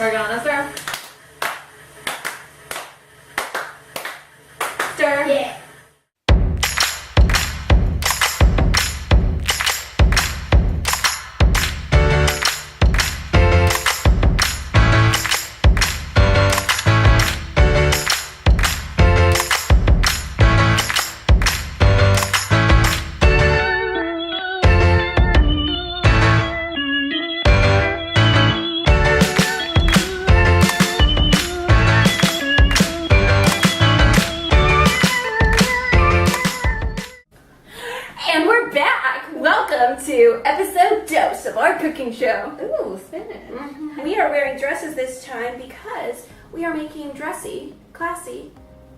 We're gonna stir. Stir. Yeah. To episode dose of our cooking show. Ooh, spin it. We are wearing dresses this time because we are making dressy, classy,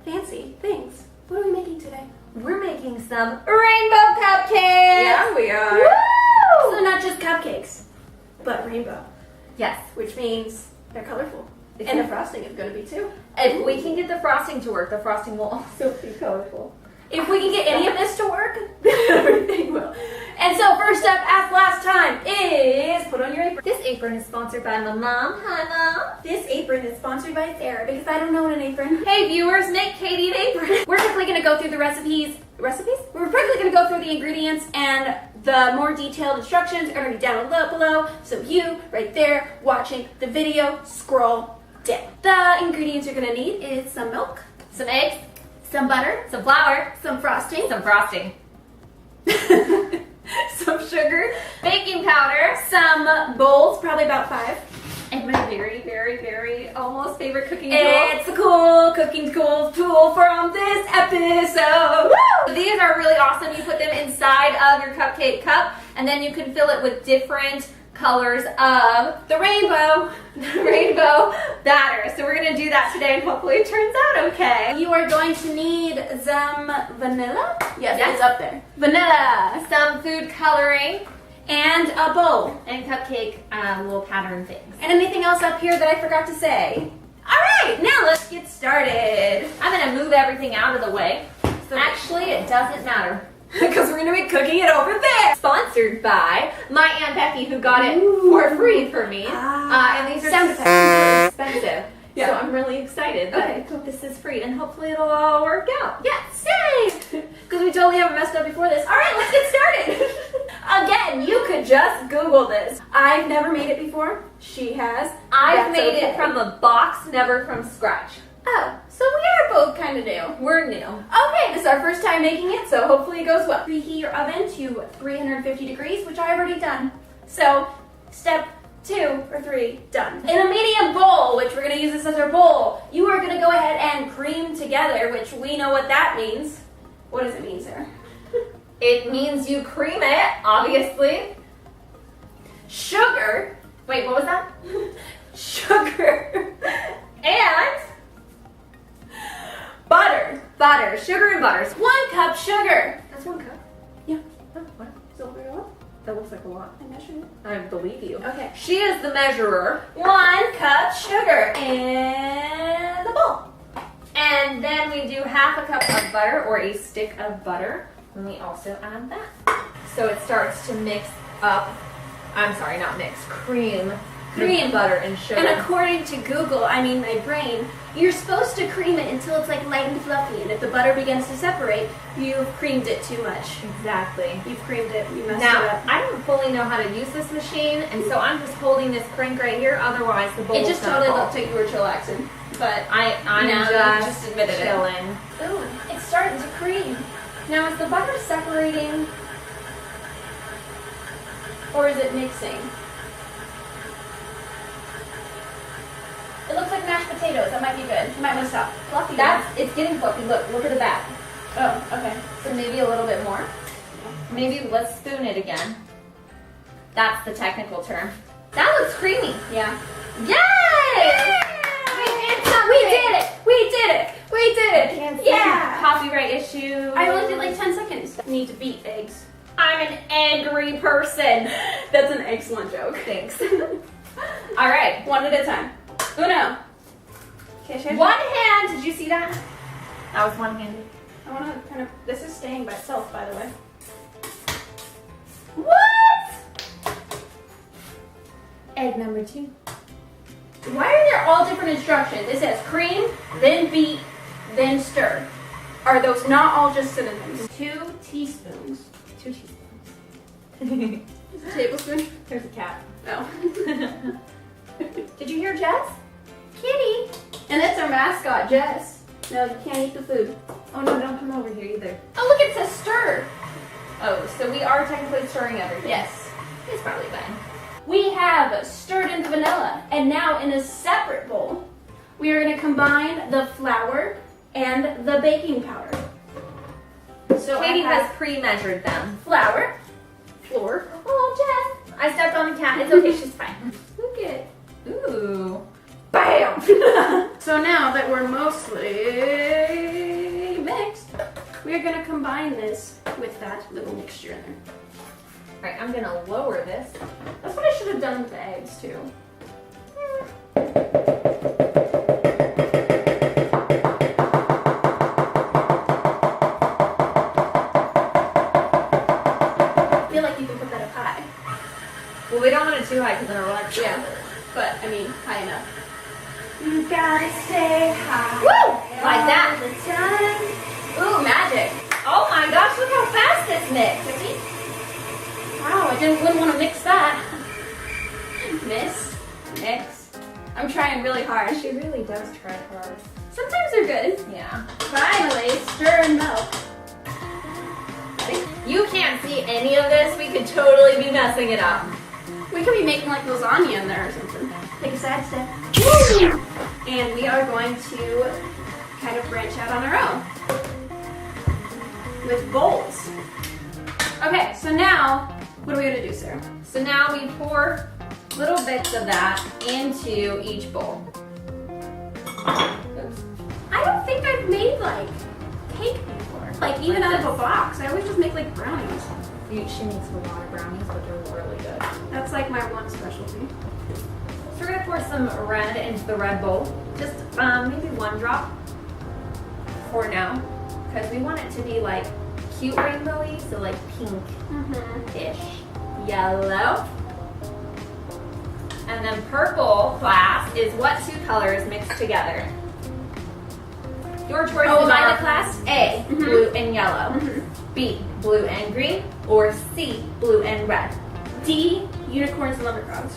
fancy things. What are we making today? We're making some rainbow cupcakes. Yeah, we are. Woo! So not just cupcakes, but rainbow, Yes. which means they're colorful. And the frosting is going to be too. If we can get the frosting to work, the frosting will also be colorful. If we can get any of this to work, everything will. And so first up, as last time, is put on your apron. This apron is sponsored by my mom. Hi, Mom. This apron is sponsored by Sarah because I don't know what an apron. Hey, viewers, make Katie an apron. We're quickly going to go through the recipes. We're quickly going to go through the ingredients, and the more detailed instructions are going to be down below. So you, right there, watching the video, scroll down. The ingredients you're going to need is some milk, Some eggs, some butter, some flour, some frosting, some frosting, some sugar, baking powder, some bowls, probably about 5. and my very, very, very almost favorite cooking tool. It's a cool cooking tool from this episode. Woo! These are really awesome. You put them inside of your cupcake cup, and then you can fill it with different colors of The rainbow. rainbow batter. So we're going to do that today, and hopefully it turns out okay. You are going to need some vanilla. Yes, Yes. it's up there. Vanilla. Some food coloring, And a bowl. and cupcake little pattern things. And anything else up here that I forgot to say? Alright, now let's get started. I'm going to move everything out of the way. So actually, it doesn't matter. Because we're going to be cooking it over there. Sponsored by my Aunt Becky, who got it Ooh. for free for me. Ah. And these are Sound super expensive. Yeah. So I'm really excited that this is free, and hopefully it'll all work out. Yes, yay! Because we totally haven't messed up before this. Alright, let's get started. Again, you could just Google this. I've never made it before. She has. I've That's made okay. it from a box, never from scratch. Oh, so we are both kind of new. We're new. Okay, this is our first time making it, so hopefully it goes well. Preheat your oven to 350 degrees, which I've already done. So, step 2 or 3, done. In a medium bowl, which we're going to use this as our bowl, you are going to go ahead and cream together, which we know what that means. What does it mean, Sarah? It means you cream it, obviously. Sugar. Wait, what was that? Sugar. And Butter. butter, sugar and butter. 1 cup sugar. That's 1 cup. Yeah. Oh, wow. So we're going That looks like a lot. I measured it. I believe you. Okay. She is the measurer. 1 cup sugar in the bowl. And then we do half a cup of butter, or a stick of butter. And we also add that. So it starts to mix up, I'm sorry, not mix, cream butter and sugar. And according to Google, I mean my brain, you're supposed to cream it until it's like light and fluffy. And if the butter begins to separate, you've creamed it too much. Exactly. You've creamed it. You messed it Now, up. I don't fully know how to use this machine, and so I'm just holding this crank right here, otherwise the bowl It just totally looked like you were chillaxing. But I'm now you just admitted it. chilling. ooh, it's starting to cream. Now is the butter separating, or is it mixing? It looks like mashed potatoes. That might be good. You might want to stop. Fluffy. It's getting fluffy. Look at the back. Oh, okay. So maybe a little bit more. Maybe let's spoon it again. That's the technical term. That looks creamy. Yeah. Yay! We did it! We did it! We did it! Can't see. Yeah! Copyright issue. I only did like 10 seconds. Need to beat eggs. I'm an angry person. That's an excellent joke. Thanks. All right. One at a time. Uno. Okay, should I- One hand. Did you see that? That was one-handed. I want to kind of. This is staying by itself, by the way. What? Egg number 2. Why are they're all different instructions. It says cream, then beat, then stir. Are those not all just synonyms? 2 teaspoons. 2 teaspoons. Is it a tablespoon? There's a cat. Oh. Did you hear Jess? Kitty. And that's our mascot, Jess. No, you can't eat the food. Oh no, don't come over here either. Oh, look, it says stir. Oh, so we are technically stirring everything. Yes. It's probably fine. We have stirred in the vanilla, and now in a separate bowl, we are going to combine the flour and the baking powder. So Katie I have has pre-measured them. flour. Oh, Jess. I stepped on the cat. It's okay, she's fine. Look at Ooh. bam! So now that we're mostly mixed, we are going to combine this with that little mixture in there. All right, I'm gonna lower this. That's what I should have done with the eggs too. I feel like you can put that up high. Well, we don't want it too high because then it'll relax. Yeah, but I mean, high enough. You gotta stay high. Woo! Like that. all the time. Ooh, magic. Oh my gosh, look how fast this mixed. Wow, wouldn't want to mix that. Mix. I'm trying really hard. She really does try hard. Sometimes they're good. Yeah. Finally, stir and melt. You can't see any of this. We could totally be messing it up. We could be making like lasagna in there or something. Take a side step. Woo! And we are going to kind of branch out on our own with bowls. Okay, so now, what are we gonna do, Sarah? So now we pour little bits of that into each bowl. Oops. I don't think I've made like cake before. Like even Like out of this? a box. I always just make like brownies. She makes a lot of brownies, but they're really good. That's like my one specialty. So we're gonna pour some red into the red bowl. Just maybe 1 drop for now, because we want it to be like cute rainbowy, so like pink-ish, yellow. And then purple, class, is what 2 colors mixed together. Your choices am I are the class? A, Mhm. blue and yellow, Mhm. B, blue and green, or C, blue and red. D, unicorns and leprechauns.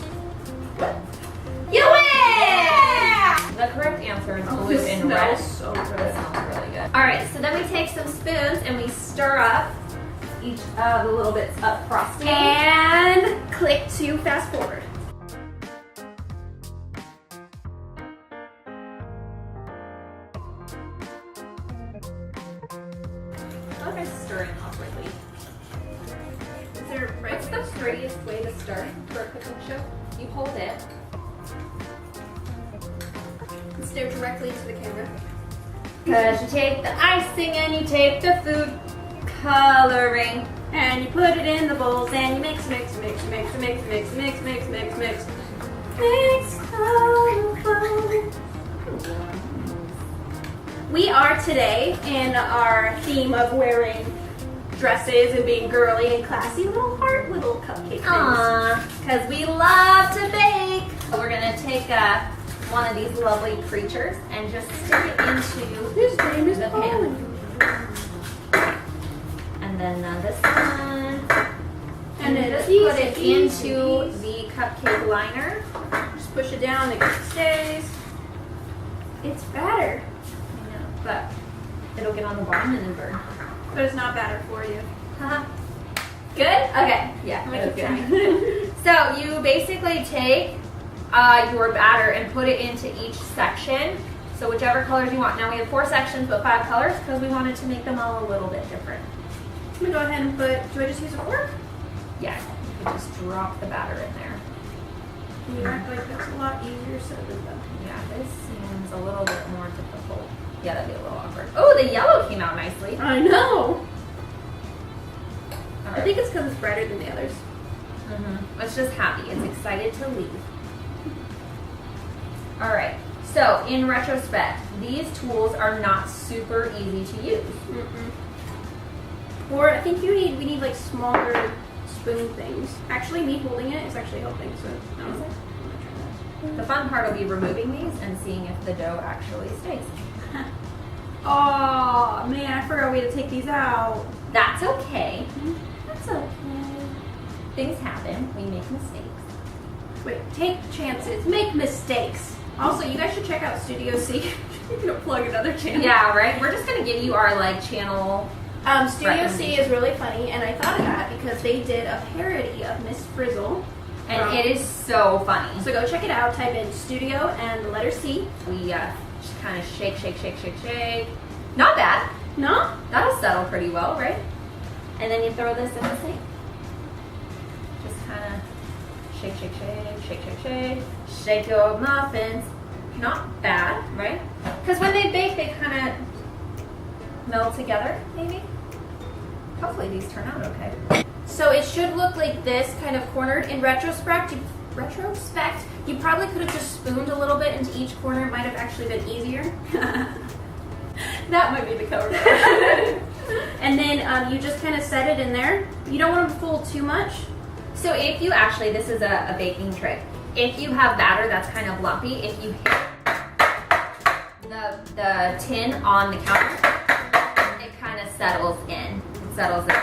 You win! The correct answer is blue this and red. smells so That good. smells really good. All right, so then we take some spoons and we stir up each of the little bits of frosting. And click to fast forward. I feel like I'm stirring awkwardly. Is there a right What's the straightest way to stir for a cooking show? You hold it. Stare directly into the camera. Because you take the icing and you take the food coloring. And you put it in the bowls and you mix. Mix. We are today in our theme of wearing dresses and being girly and classy, little cupcake things. Aww, because we love to bake. We're gonna take one of these lovely creatures and just stick it into His name is the pan. And then this one. And then just put it into the cupcake liner. Just push it down and it stays. It's batter, I know, but it'll get on the bottom and then burn. but it's not batter for you. Haha. Good? Okay. Yeah, I'm gonna it was keep good. So you basically take your batter and put it into each section. So whichever colors you want. Now we have 4 sections but 5 colors because we wanted to make them all a little bit different. I'm gonna go ahead and put, do I just use a fork? Yeah, you could just drop the batter in there. You act like that's a lot easier said than done. Yeah, this seems a little bit more difficult. Yeah, that'd be a little awkward. Oh, the yellow came out nicely. I know. All I right. think it's because it's brighter than the others. It's just happy. It's excited to leave. All right. So in retrospect, these tools are not super easy to use. Or I think we need like smaller spoon things. Actually, me holding it is actually helping. So no. I'm gonna try The fun part will be removing these and seeing if the dough actually stays. Oh man, I forgot we had to take these out. That's okay. That's okay. Things happen. We make mistakes. Wait, take chances, make mistakes. Also, you guys should check out Studio C. You're gonna plug another channel. Yeah, right? We're just gonna give you our like channel. Studio C is really funny, and I thought of that because they did a parody of Miss Frizzle. And it is so funny. So go check it out, type in Studio and the letter C. We just kind of shake, shake, shake, shake, shake. Not bad. No? That'll settle pretty well, right? And then you throw this in the sink. Just kind of shake, shake, shake, shake, shake, shake. Shake your muffins. Not bad, right? Because when they bake, they kind of meld together, maybe. Hopefully these turn out okay. So it should look like this, kind of cornered. In retrospect, you probably could have just spooned a little bit into each corner. It might have actually been easier. That might be the cover. And then you just kind of set it in there. You don't want to fold too much. So if you actually, this is a baking trick. If you have batter that's kind of lumpy, if you hit the tin on the counter, it kind of settles in. It settles in.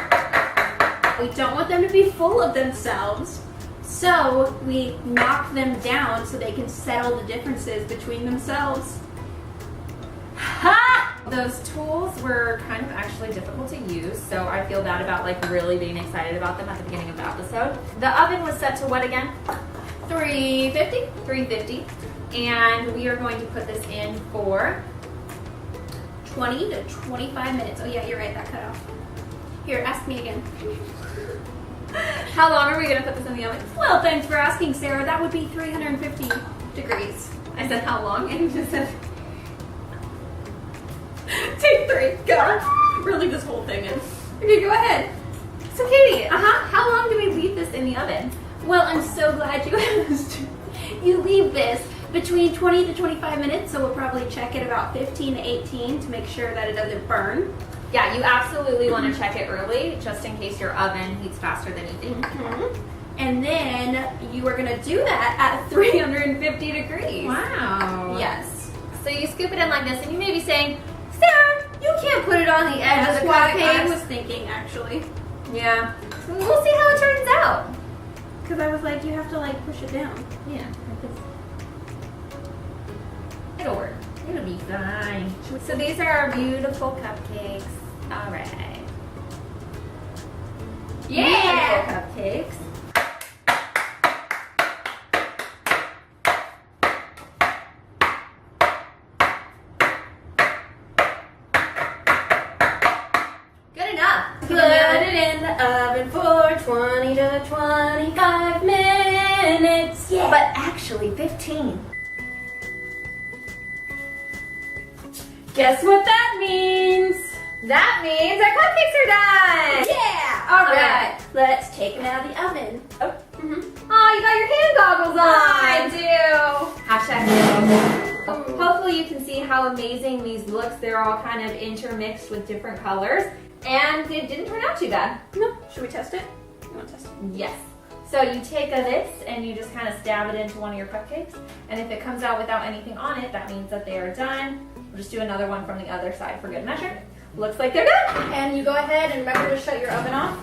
We don't want them to be full of themselves, so we knock them down so they can settle the differences between themselves. Ha! Those tools were kind of actually difficult to use, so I feel bad about like really being excited about them at the beginning of the episode. The oven was set to what again? 350? 350. And we are going to put this in for 20 to 25 minutes. Oh yeah, you're right, that cut off. Here, ask me again. How long are we going to put this in the oven? Well, thanks for asking, Sarah. That would be 350 degrees. I said how long, and you just said Take 3, go. Really, this whole thing in. Okay, go ahead. So Katie, how long do we leave this in the oven? Well, I'm so glad you asked. You leave this between 20 to 25 minutes, so we'll probably check it about 15 to 18 to make sure that it doesn't burn. Yeah, you absolutely want to check it early, just in case your oven heats faster than you think. And then you are going to do that at 350 degrees. Wow. Yes. So you scoop it in like this, and you may be saying, Sarah, you can't put it on the edge of the That's what I cupcake. was thinking, actually. Yeah. We'll see how it turns out. Because I was like, you have to like push it down. Yeah. It'll work. It'll be fine. So these are our beautiful cupcakes. All right. Yeah! Beautiful cupcakes. Good enough. Put it in the oven for 20 to 25 minutes. Yeah. But actually 15. Guess what that means? That means our cupcakes are done. Yeah. All right. Let's take them out of the oven. Oh. Oh, you got your hand goggles on. I do. Hashtag hand goggles. Hopefully you can see how amazing these looks. They're all kind of intermixed with different colors. And it didn't turn out too bad. No. Should we test it? You want to test it? Yes. So you take this and you just kind of stab it into one of your cupcakes. And if it comes out without anything on it, that means that they are done. We'll just do another one from the other side for good measure. Looks like they're done. And you go ahead and remember to shut your oven off.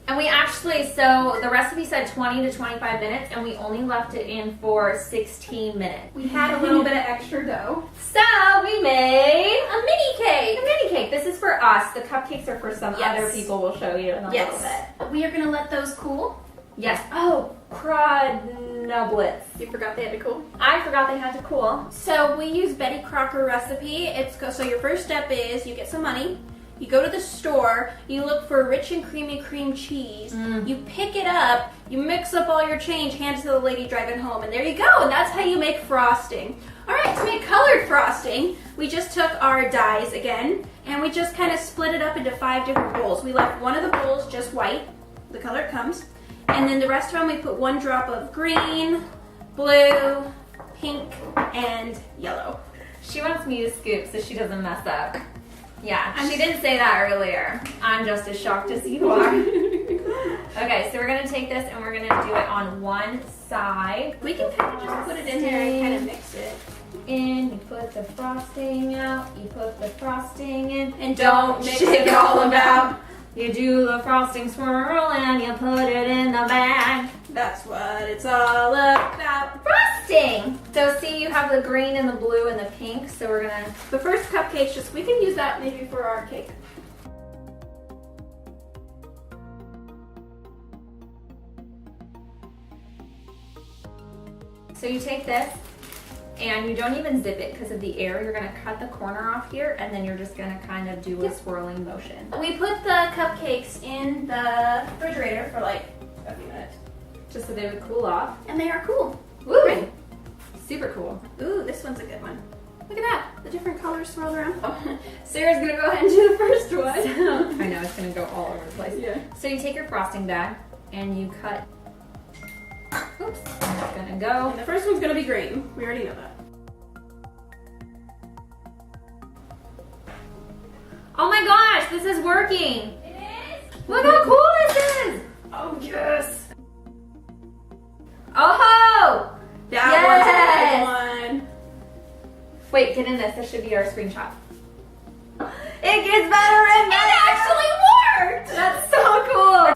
And we actually, so the recipe said 20 to 25 minutes and we only left it in for 16 minutes. We had a little bit of extra dough. So we made A mini cake. a mini cake. This is for us. The cupcakes are for some Yes. other people. We'll show you in a little bit. We are going to let those cool. Yes. Oh, crud-nublets. You forgot they had to cool. I forgot they had to cool. So we use Betty Crocker recipe. So your first step is you get some money. You go to the store, you look for rich and creamy cream cheese, you pick it up, you mix up all your change, hand it to the lady driving home, and there you go, and that's how you make frosting. All right, to make colored frosting, we just took our dyes again, and we just kind of split it up into 5 different bowls. We left one of the bowls just white, the color it comes, and then the rest of them we put 1 drop of green, blue, pink, and yellow. She wants me to scoop so she doesn't mess up. Yeah, she didn't say that earlier. I'm just as shocked as you are. Okay, so we're gonna take this and we're gonna do it on one side. We can kind of just put it in there and kind of mix it. In, you put the frosting out, you put the frosting in, And don't mix it all about. You do the frosting swirl and you put it in the bag. That's what it's all about. Frosting! So see, you have the green and the blue and the pink, so we're gonna... The first cupcakes, just we can use that maybe for our cake. So you take this, and you don't even zip it because of the air. You're gonna cut the corner off here, and then you're just gonna kind of do a swirling motion. We put the cupcakes in the refrigerator for like a few minutes. Just so they would cool off. And they are cool. Woo! Right. Super cool. Ooh, this one's a good one. Look at that, the different colors swirled around. Oh, Sarah's gonna go ahead and do the first one. I know, it's gonna go all over the place. Yeah. So you take your frosting bag, and you cut. Oops, it's gonna go. And the first one's gonna be green. We already know that. Oh my gosh, this is working! It is? Look how cool this is! Oh, yes. Oh! That one's a good one. Wait, get in this. This should be our screenshot. It gets better and better! It actually worked! That's so cool!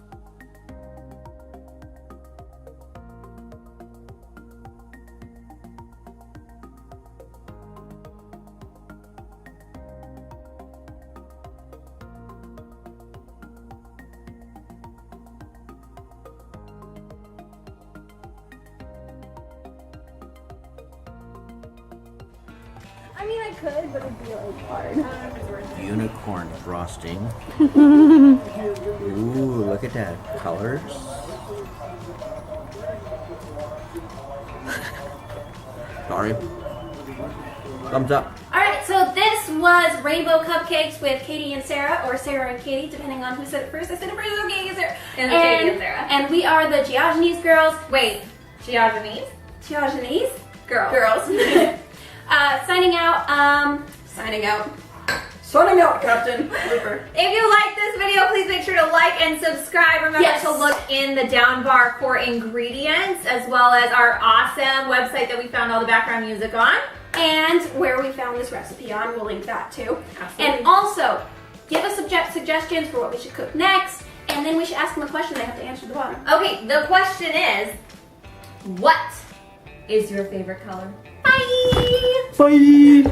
I mean, I could, but it'd be like hard. Unicorn frosting. Ooh, look at that. Colors. Sorry. Thumbs up. Alright, so this was Rainbow Cupcakes with Katie and Sarah, or Sarah and Katie, depending on who said it first. I said it first, so Katie and Sarah. And Katie and Sarah. And we are the Geojanese girls. Wait, Geojanese? Geojanese? Girl. Girls. Signing out. Signing out, Captain. Looper. If you like this video, please make sure to like and subscribe. Remember Yes. to look in the down bar for ingredients, as well as our awesome website that we found all the background music on. And where we found this recipe on, we'll link that too. Absolutely. And also, give us suggestions for what we should cook next, and then we should ask them a question they have to answer at the bottom. Okay, the question is, what is your favorite color? Bye! Bye.